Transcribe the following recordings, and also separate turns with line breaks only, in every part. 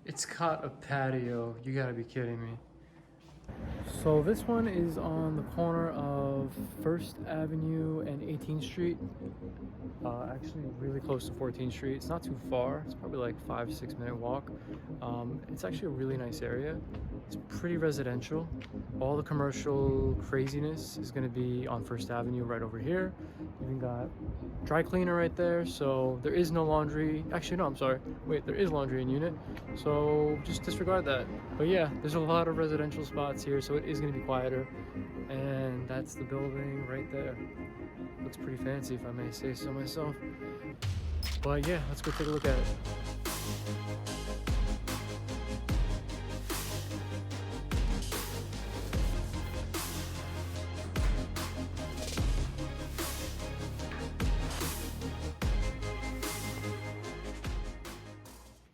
It's got a patio. You gotta be kidding me. So this one is on the corner of First Avenue and 18th Street. Actually really close to 14th Street. It's not too far. It's probably like 5-6 minute walk. It's actually a really nice area. It's pretty residential. All the commercial craziness is gonna be on First Avenue right over here. Even got dry cleaner right there. So there is no laundry. Actually, no, I'm sorry. Wait, there is laundry in unit. So just disregard that. But yeah, there's a lot of residential spots here, so it is gonna be quieter. And that's the building right there. Looks pretty fancy, if I may say so myself. But yeah, let's go take a look at it.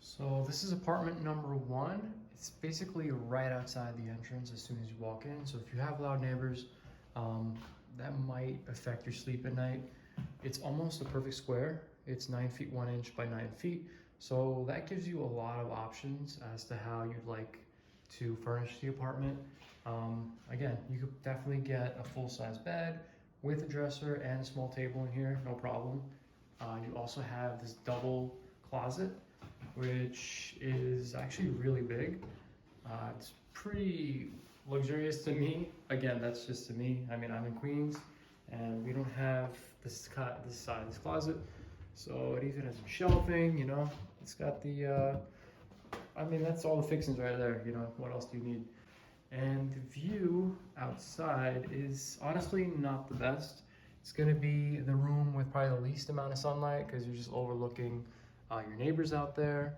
So this is apartment number 1. It's basically right outside the entrance as soon as you walk in. So if you have loud neighbors, that might affect your sleep at night. It's almost a perfect square. It's 9 feet 1 inch by 9 feet. So that gives you a lot of options as to how you'd like to furnish the apartment. Again, you could definitely get a full-size bed with a dresser and a small table in here, no problem. You also have this double closet, which is actually really big. It's pretty luxurious to me. Again, that's just to me. I mean, I'm in Queens and we don't have this closet. So it even has some shelving, you know, it's got the, I mean, that's all the fixings right there, you know, what else do you need? And the view outside is honestly not the best. It's gonna be the room with probably the least amount of sunlight because you're just overlooking your neighbors out there.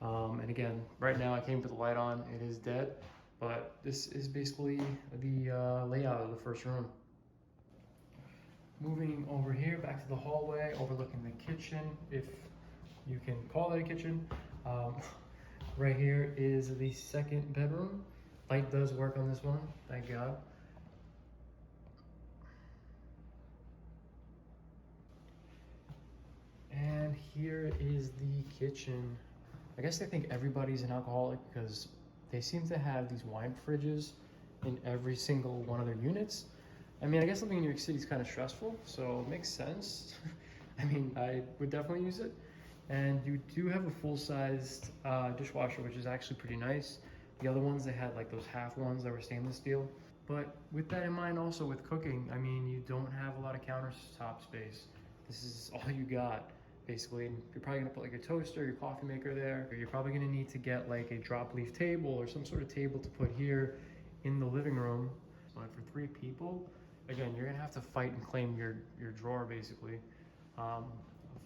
And again, right now I can't put the light on, it is dead, but this is basically the layout of the first room. Moving over here, back to the hallway, overlooking the kitchen, if you can call it a kitchen. Right here is the second bedroom. Light does work on this one, thank God. And here is the kitchen. I guess they think everybody's an alcoholic because they seem to have these wine fridges in every single one of their units. I mean, I guess living in New York City is kind of stressful, so it makes sense. I mean, I would definitely use it. And you do have a full-sized dishwasher, which is actually pretty nice. The other ones, they had like those half ones that were stainless steel. But with that in mind, also with cooking, I mean, you don't have a lot of countertop space. This is all you got, basically. And you're probably gonna put like a toaster, your coffee maker there. Or you're probably gonna need to get like a drop leaf table or some sort of table to put here in the living room. But for 3 people, again, you're gonna have to fight and claim your drawer, basically.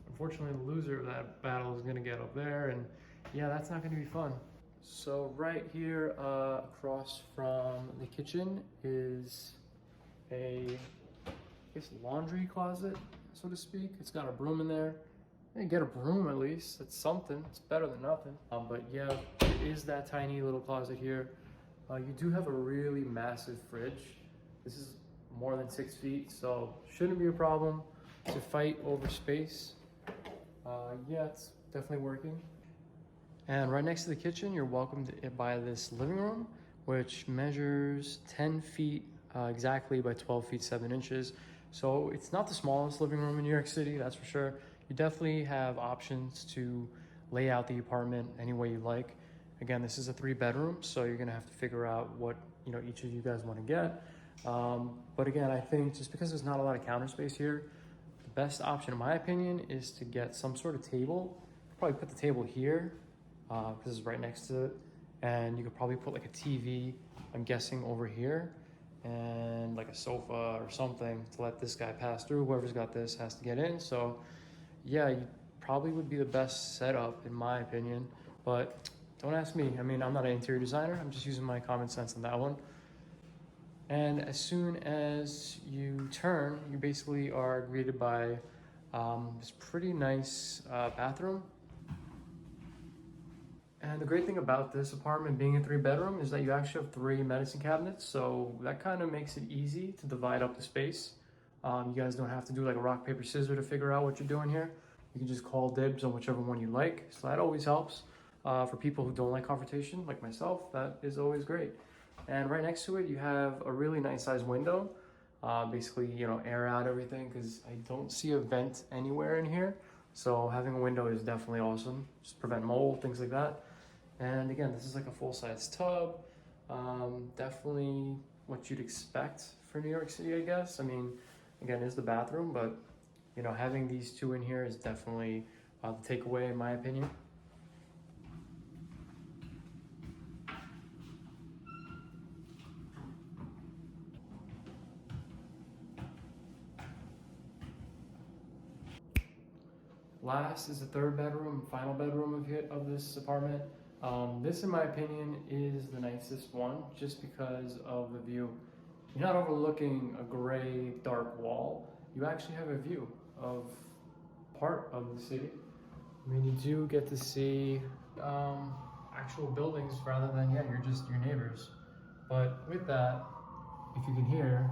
Unfortunately, the loser of that battle is gonna get up there, and yeah, that's not gonna be fun. So right here, across from the kitchen is a, I guess, laundry closet, so to speak. It's got a broom in there. Hey, get a broom at least. That's something. It's better than nothing. But yeah, it is that tiny little closet here. You do have a really massive fridge. This is more than 6 feet, so shouldn't be a problem to fight over space. Yeah, it's definitely working. And right next to the kitchen, you're welcomed by this living room, which measures 10 feet exactly by 12 feet 7 inches. So it's not the smallest living room in New York City, that's for sure. You definitely have options to lay out the apartment any way you like. Again, this is a 3-bedroom, so you're gonna have to figure out what, you know, each of you guys want to get. But again, I think just because there's not a lot of counter space here, the best option in my opinion is to get some sort of table. Probably put the table here because it's right next to it, and you could probably put like a TV, I'm guessing, over here, and like a sofa or something to let this guy pass through. Whoever's got this has to get in. So yeah, you probably would be the best setup in my opinion, but don't ask me. I mean, I'm not an interior designer. I'm just using my common sense on that one. And as soon as you turn, you basically are greeted by this pretty nice bathroom. And the great thing about this apartment being a 3-bedroom is that you actually have 3 medicine cabinets. So that kind of makes it easy to divide up the space. You guys don't have to do like a rock, paper, scissors to figure out what you're doing here. You can just call dibs on whichever one you like. So that always helps. For people who don't like confrontation, like myself, that is always great. And right next to it, you have a really nice sized window. Basically, you know, air out everything because I don't see a vent anywhere in here. So having a window is definitely awesome. Just prevent mold, things like that. And again, this is like a full-size tub. Definitely what you'd expect for New York City, I guess. I mean, again, is the bathroom, but you know, having these two in here is definitely the takeaway in my opinion. Last is the third bedroom, final bedroom of this apartment. This, in my opinion, is the nicest one just because of the view. You're not overlooking a gray, dark wall. You actually have a view of part of the city. I mean, you do get to see actual buildings rather than, yeah, you're just your neighbors. But with that, if you can hear,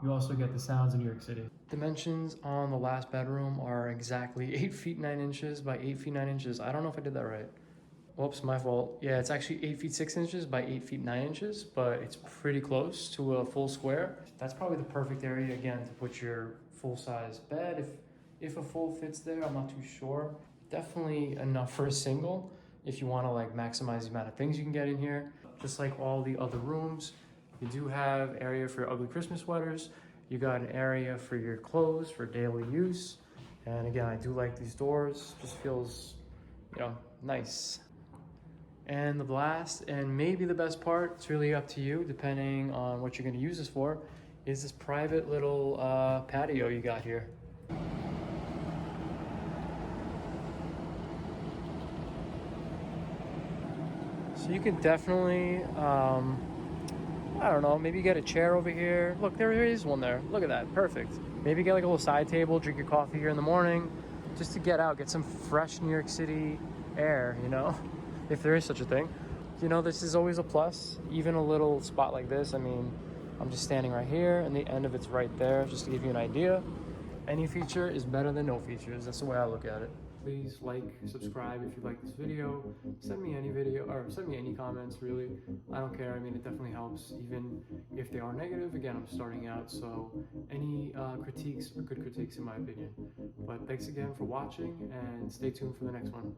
you also get the sounds of New York City. Dimensions on the last bedroom are exactly 8 feet 9 inches by 8 feet 9 inches. I don't know if I did that right. Whoops, my fault. Yeah, it's actually 8 feet 6 inches by 8 feet 9 inches, but it's pretty close to a full square. That's probably the perfect area again to put your full size bed. If a full fits there, I'm not too sure. Definitely enough for a single if you want to like maximize the amount of things you can get in here. Just like all the other rooms, you do have area for your ugly Christmas sweaters. You got an area for your clothes for daily use. And again, I do like these doors. Just feels, you know, nice. And the last, and maybe the best part, it's really up to you depending on what you're going to use this for, is this private little patio you got here. So you can definitely, I don't know, maybe get a chair over here. Look, there is one there. Look at that, perfect. Maybe get like a little side table, drink your coffee here in the morning, just to get out, get some fresh New York City air, you know, if there is such a thing. You know, this is always a plus, even a little spot like this. I mean, I'm just standing right here and the end of it's right there, just to give you an idea. Any feature is better than no features. That's the way I look at it. Please like, subscribe if you like this video. Send me any video, or send me any comments, really. I don't care. I mean, it definitely helps, even if they are negative. Again, I'm starting out, so any critiques are good critiques in my opinion. But thanks again for watching, and stay tuned for the next one.